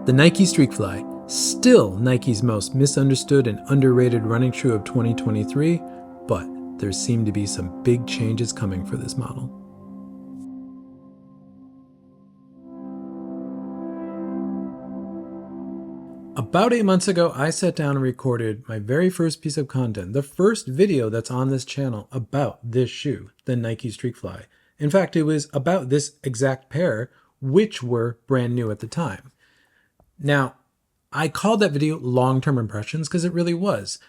The Nike Streakfly, still Nike's most misunderstood and underrated running shoe of 2023, but there seem to be some big changes coming for this model. About 8 months ago, I sat down and recorded my very first piece of content, the first video that's on this channel about this shoe, the Nike Streakfly. In fact, it was about this exact pair, which were brand new at the time. Now, I called that video long-term impressions because it really was.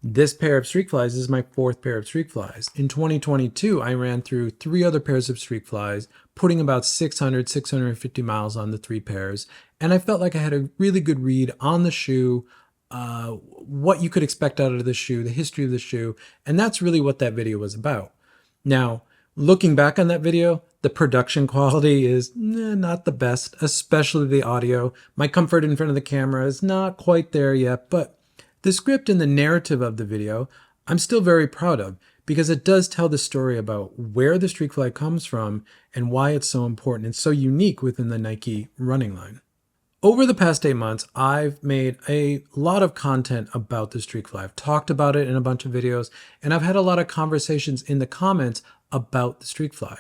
This pair of Streakflies is my fourth pair of Streakflies. In 2022, I ran through 3 other pairs of Streakflies, putting about 650 miles on the 3 pairs. And I felt like I had a really good read on the shoe, what you could expect out of the shoe, the history of the shoe. And that's really what that video was about. Now, looking back on that video, the production quality is not the best, especially the audio. My comfort in front of the camera is not quite there yet, but the script and the narrative of the video, I'm still very proud of because it does tell the story about where the Streakfly comes from and why it's so important and so unique within the Nike running line. Over the past 8 months, I've made a lot of content about the Streakfly. I've talked about it in a bunch of videos, and I've had a lot of conversations in the comments about the Streakfly.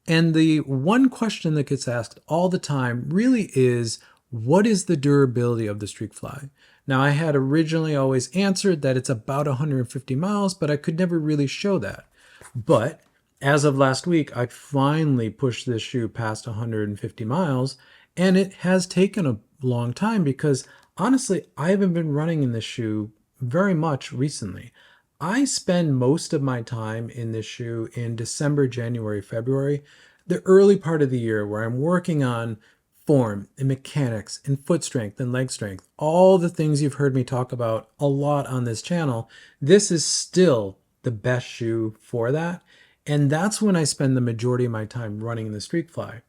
And the one question that gets asked all the time really is, what is the durability of the Streakfly? Now, I had originally always answered that it's about 150 miles, but I could never really show that. But as of last week, I finally pushed this shoe past 150 miles, and it has taken a long time because honestly, I haven't been running in this shoe very much recently. I spend most of my time in this shoe in December, January, February, the early part of the year where I'm working on form and mechanics and foot strength and leg strength, all the things you've heard me talk about a lot on this channel. This is still the best shoe for that. And that's when I spend the majority of my time running the Streakfly.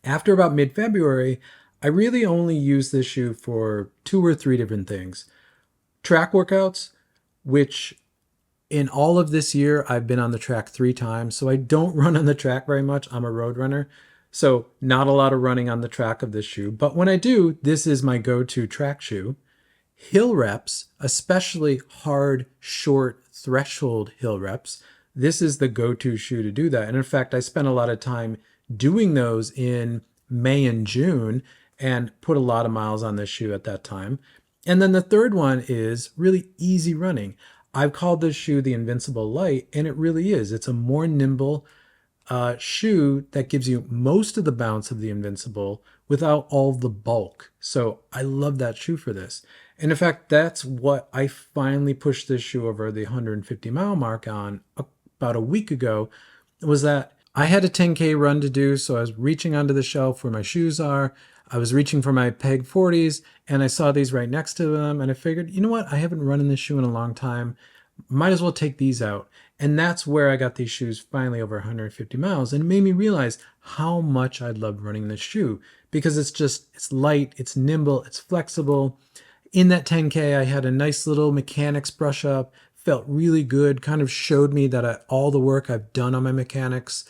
After about mid-February, I really only use this shoe for 2 or 3 different things. Track workouts, which in all of this year, I've been on the track 3 times. So I don't run on the track very much. I'm a road runner. So not a lot of running on the track of this shoe. But when I do, this is my go-to track shoe. Hill reps, especially hard, short, threshold hill reps. This is the go-to shoe to do that. And in fact, I spent a lot of time doing those in May and June and put a lot of miles on this shoe at that time. And then the third one is really easy running. I've called this shoe the Invincible Light, and it really is. It's a more nimble shoe that gives you most of the bounce of the Invincible without all the bulk. So I love that shoe for this. And in fact, that's what I finally pushed this shoe over the 150 mile mark on about a week ago, was that I had a 10K run to do. So I was reaching onto the shelf where my shoes are. I was reaching for my Peg 40s and I saw these right next to them. And I figured, you know what? I haven't run in this shoe in a long time. Might as well take these out. And that's where I got these shoes finally over 150 miles. And it made me realize how much I loved running this shoe because it's light, it's nimble, it's flexible. In that 10K, I had a nice little mechanics brush up, felt really good, kind of showed me that all the work I've done on my mechanics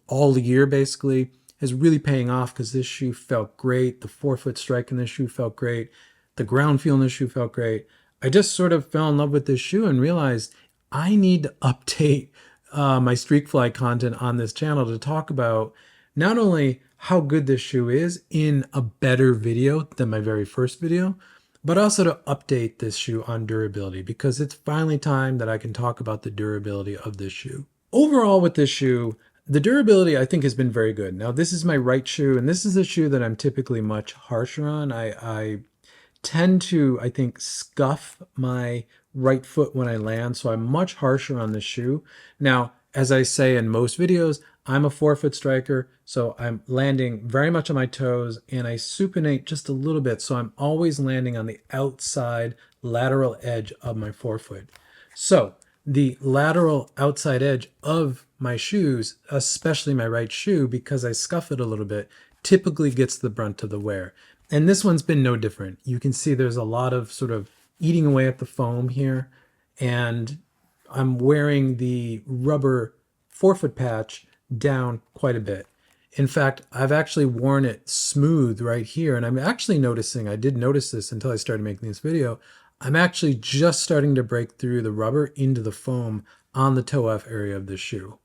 all year basically is really paying off because this shoe felt great. The forefoot strike in this shoe felt great. The ground feel in this shoe felt great. I just sort of fell in love with this shoe and realized I need to update my Streakfly content on this channel to talk about not only how good this shoe is in a better video than my very first video, but also to update this shoe on durability because it's finally time that I can talk about the durability of this shoe. Overall with this shoe, the durability I think has been very good. Now this is my right shoe and this is a shoe that I'm typically much harsher on. I tend to, I think, scuff my right foot when I land, so I'm much harsher on this shoe. Now, as I say in most videos, I'm a forefoot striker, so I'm landing very much on my toes and I supinate just a little bit, so I'm always landing on the outside lateral edge of my forefoot. So the lateral outside edge of my shoes, especially my right shoe, because I scuff it a little bit, typically gets the brunt of the wear. And this one's been no different. You can see there's a lot of sort of eating away at the foam here. And I'm wearing the rubber forefoot patch down quite a bit. In fact, I've actually worn it smooth right here, and I'm actually noticing, I did notice this until I started making this video, I'm actually just starting to break through the rubber into the foam on the toe-off area of the shoe.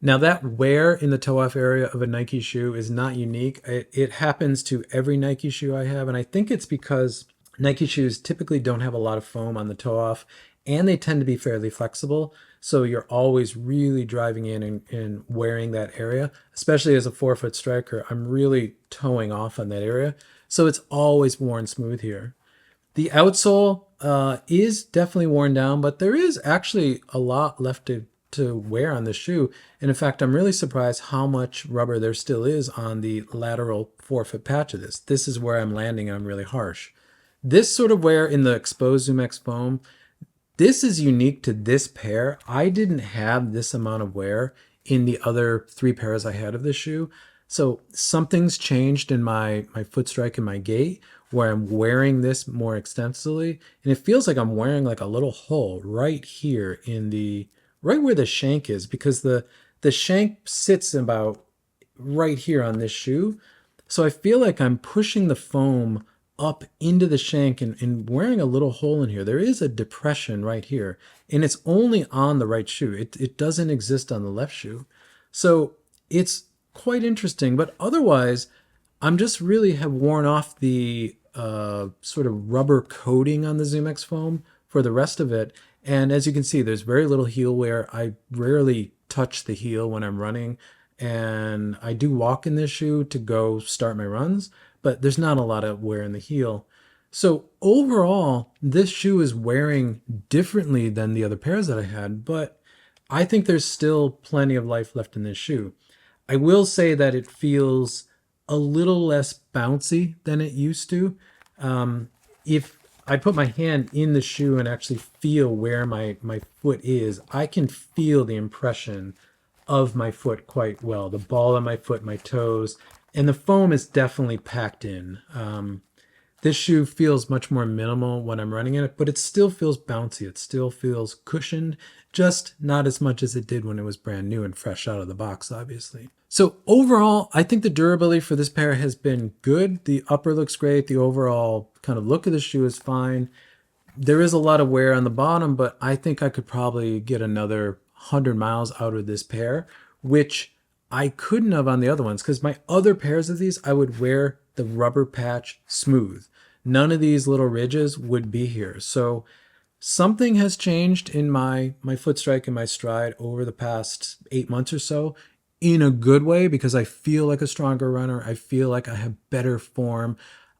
Now that wear in the toe-off area of a Nike shoe is not unique. It happens to every Nike shoe I have, and I think it's because Nike shoes typically don't have a lot of foam on the toe-off, and they tend to be fairly flexible. So you're always really driving in and wearing that area, especially as a 4-foot striker. I'm really toeing off on that area. So it's always worn smooth here. The outsole is definitely worn down, but there is actually a lot left to wear on the shoe. And in fact, I'm really surprised how much rubber there still is on the lateral 4-foot patch of this. This is where I'm landing and I'm really harsh. This sort of wear in the exposed ZoomX foam, this is unique to this pair. I didn't have this amount of wear in the other 3 pairs I had of this shoe. So something's changed in my foot strike and my gait where I'm wearing this more extensively. And it feels like I'm wearing like a little hole right here in the, right where the shank is, because the shank sits about right here on this shoe. So I feel like I'm pushing the foam up into the shank and wearing a little hole in here. There is a depression right here, and it's only on the right shoe. It doesn't exist on the left shoe. So it's quite interesting, but otherwise, I'm just really have worn off the sort of rubber coating on the ZoomX foam for the rest of it. And as you can see, there's very little heel wear. I rarely touch the heel when I'm running, and I do walk in this shoe to go start my runs, but there's not a lot of wear in the heel. So overall, this shoe is wearing differently than the other pairs that I had, but I think there's still plenty of life left in this shoe. I will say that it feels a little less bouncy than it used to. If I put my hand in the shoe and actually feel where my foot is, I can feel the impression of my foot quite well. The ball of my foot, my toes, and the foam is definitely packed in. This shoe feels much more minimal when I'm running in it, but it still feels bouncy. It still feels cushioned, just not as much as it did when it was brand new and fresh out of the box, obviously. So overall, I think the durability for this pair has been good. The upper looks great. The overall kind of look of the shoe is fine. There is a lot of wear on the bottom, but I think I could probably get another 100 miles out of this pair, which I couldn't have on the other ones, because my other pairs of these, I would wear the rubber patch smooth. None of these little ridges would be here. So something has changed in my foot strike and my stride over the past 8 months or so, in a good way, because I feel like a stronger runner. I feel like I have better form.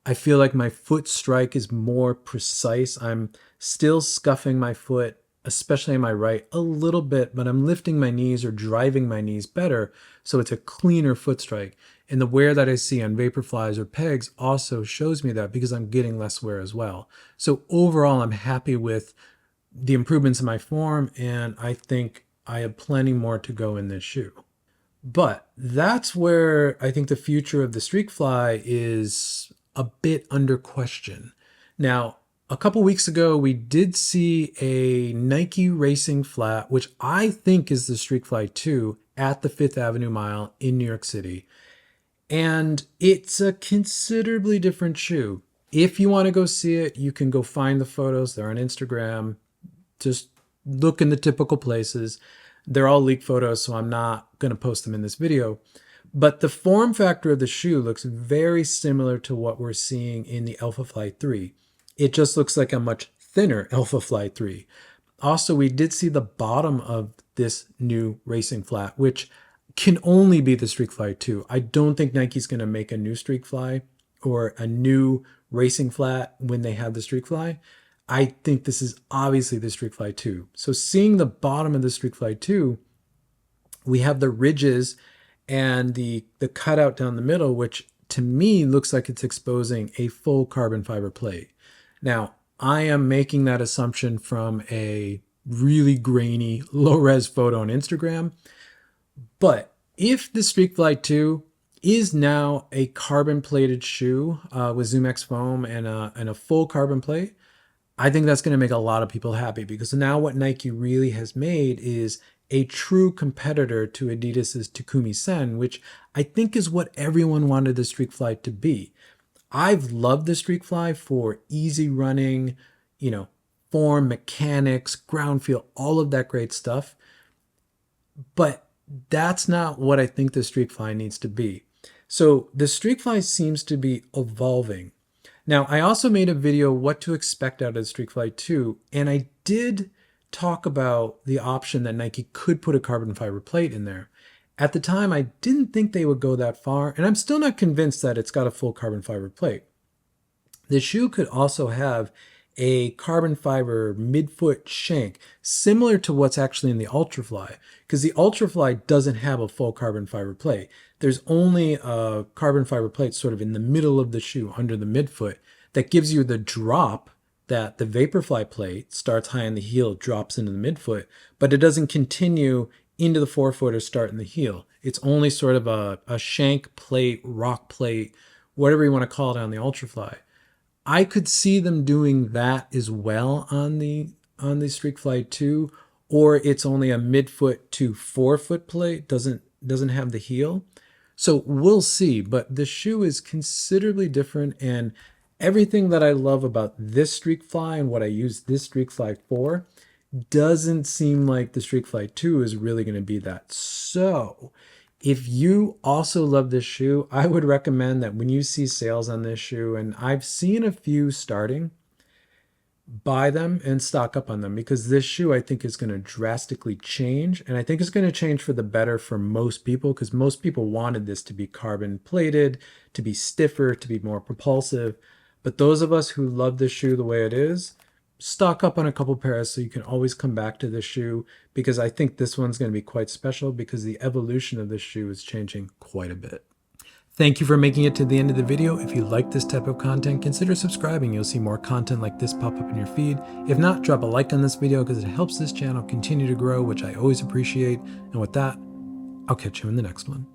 I feel like my foot strike is more precise. I'm still scuffing my foot, especially in my right, a little bit, but I'm lifting my knees or driving my knees better, so it's a cleaner foot strike. And the wear that I see on Vaporflies or pegs also shows me that, because I'm getting less wear as well. So overall, I'm happy with the improvements in my form, and I think I have plenty more to go in this shoe. But that's where I think the future of the Streakfly is a bit under question. Now, a couple weeks ago, we did see a Nike Racing Flat, which I think is the Streakfly 2, at the 5th Avenue Mile in New York City. And it's a considerably different shoe. If you want to go see it, you can go find the photos. They're on Instagram. Just look in the typical places. They're all leaked photos, so I'm not going to post them in this video. But the form factor of the shoe looks very similar to what we're seeing in the Alphafly 3. It just looks like a much thinner Alphafly 3. Also, we did see the bottom of this new racing flat, which can only be the Streakfly 2. I don't think Nike's going to make a new Streakfly or a new racing flat when they have the Streakfly. I think this is obviously the Streakfly 2. So seeing the bottom of the Streakfly 2, we have the ridges and the cutout down the middle, which to me looks like it's exposing a full carbon fiber plate. Now, I am making that assumption from a really grainy, low-res photo on Instagram. But if the Streakfly 2 is now a carbon-plated shoe with ZoomX foam and a full carbon plate, I think that's going to make a lot of people happy, because now what Nike really has made is a true competitor to Adidas's Takumi Sen, which I think is what everyone wanted the Streakfly to be. I've loved the Streakfly for easy running, form, mechanics, ground feel, all of that great stuff. But that's not what I think the Streakfly needs to be. So the Streakfly seems to be evolving. Now, I also made a video what to expect out of the Streakfly 2, and I did talk about the option that Nike could put a carbon fiber plate in there. At the time, I didn't think they would go that far, and I'm still not convinced that it's got a full carbon fiber plate. The shoe could also have a carbon fiber midfoot shank, similar to what's actually in the Ultrafly, because the Ultrafly doesn't have a full carbon fiber plate. There's only a carbon fiber plate sort of in the middle of the shoe, under the midfoot, that gives you the drop that the Vaporfly plate starts high in the heel, drops into the midfoot, but it doesn't continue into the forefoot or start in the heel. It's only sort of a shank plate, rock plate, whatever you want to call it on the Ultrafly. I could see them doing that as well on the Streakfly 2, or it's only a midfoot to forefoot plate, doesn't have the heel. So we'll see, but the shoe is considerably different, and everything that I love about this Streakfly and what I use this Streakfly for doesn't seem like the Streakfly 2 is really going to be that. So if you also love this shoe, I would recommend that when you see sales on this shoe, and I've seen a few starting, buy them and stock up on them, because this shoe I think is going to drastically change, and I think it's going to change for the better for most people, because most people wanted this to be carbon plated, to be stiffer, to be more propulsive. But those of us who love this shoe the way it is, stock up on a couple pairs so you can always come back to this shoe, because I think this one's going to be quite special, because the evolution of this shoe is changing quite a bit. Thank you for making it to the end of the video. If you like this type of content, consider subscribing. You'll see more content like this pop up in your feed. If not, drop a like on this video because it helps this channel continue to grow, which I always appreciate. And with that, I'll catch you in the next one.